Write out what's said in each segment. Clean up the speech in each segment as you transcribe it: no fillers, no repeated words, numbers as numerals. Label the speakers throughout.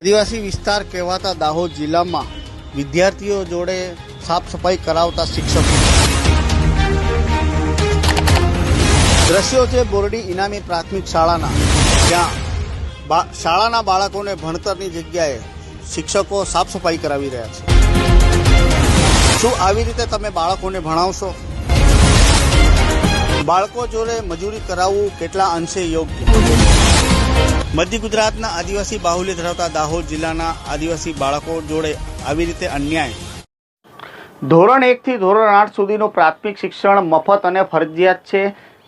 Speaker 1: આદિવાસી વિસ્તાર કહેવાતા દાહોદ જિલ્લામાં વિદ્યાર્થીઓ જોડે સાફ સફાઈ કરાવતા શિક્ષકો દ્રશ્યો છે બોરડી ઇનામી પ્રાથમિક શાળાના, જ્યાં શાળાના બાળકોને ભણતરની જગ્યાએ શિક્ષકો સાફ સફાઈ કરાવી રહ્યા છે। શું આવી રીતે તમે બાળકોને ભણાવશો? બાળકો જોડે મજૂરી કરાવવું કેટલા અંશે યોગ્ય? મધ્ય ગુજરાતના આદિવાસી બાહુલ્ય ધરાવતા દાહોદ જિલ્લાના આદિવાસી બાળકો જોડે આવી રીતે અન્યાય। ધોરણ 1 થી ધોરણ 8 સુધીનું પ્રાથમિક શિક્ષણ મફત અને ફરજિયાત છે।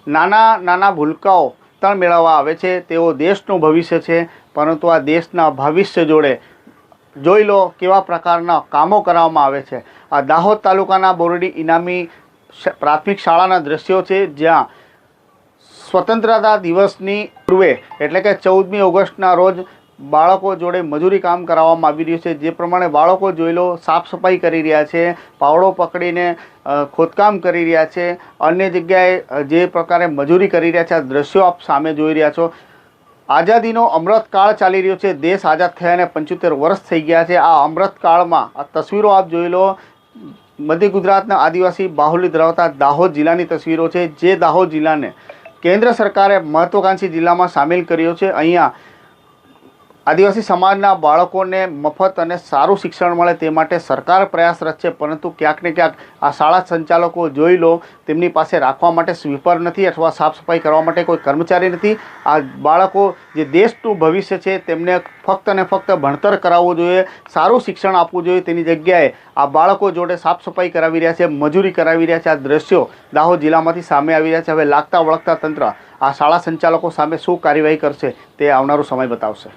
Speaker 1: નાના ભૂલકાઓ તણ મેળવવા આવે છે, તેઓ દેશનું ભવિષ્ય છે, પરંતુ આ દેશના ભવિષ્ય જોડે જોઈ લો કેવા પ્રકારના કામો કરવામાં આવે છે। આ દાહોદ તાલુકાના બોરડી ઇનામી પ્રાથમિક શાળાના દ્રશ્યો છે, જ્યાં સ્વતંત્રતા દિવસની પૂર્વે એટલે કે 14મી ઓગસ્ટના રોજ બાળકો જોડે મજૂરી કામ કરાવવામાં આવી રહ્યું છે। જે પ્રમાણે બાળકો જોઈ લો સાફ સફાઈ કરી રહ્યા છે, પાવડો પકડીને ખોદકામ કરી રહ્યા છે, અન્ય જગ્યાએ જે પ્રકારે મજૂરી કરી રહ્યા છે, આ દ્રશ્યો આપ સામે જોઈ રહ્યા છો। આઝાદીનો અમૃતકાળ ચાલી રહ્યો છે, દેશ આઝાદ થયાને 75 વર્ષ થઈ ગયા છે। આ અમૃતકાળમાં આ તસવીરો આપ જોઈ લો, મધ્ય ગુજરાતના આદિવાસી બાહુલ્ય ધરાવતા દાહોદ જિલ્લાની તસવીરો છે, જે દાહોદ જિલ્લાને કેન્દ્ર સરકારે મહત્વાકાંક્ષી જિલ્લામાં સામેલ કર્યો છે। અહીંયા આદિવાસી સમાજના બાળકોને મફત અને સારું શિક્ષણ મળે તે માટે સરકાર પ્રયાસરત છે, પરંતુ ક્યાંક ને ક્યાંક આ શાળા સંચાલકો જોઈ લો તેમની પાસે રાખવા માટે સ્વીપર નથી અથવા સાફ સફાઈ કરવા માટે કોઈ કર્મચારી નથી। આ બાળકો જે દેશનું ભવિષ્ય છે તેમને ફક્ત અને ફક્ત ભણતર કરાવવું જોઈએ, સારું શિક્ષણ આપવું જોઈએ, તેની જગ્યાએ આ બાળકો જોડે સાફ સફાઈ કરાવી રહ્યા છે, મજૂરી કરાવી રહ્યા છે। આ દ્રશ્યો દાહોદ જિલ્લામાંથી સામે આવી રહ્યા છે। હવે લાગતા વળગતા તંત્ર આ શાળા સંચાલકો સામે શું કાર્યવાહી કરશે તે આવનારો સમય બતાવશે।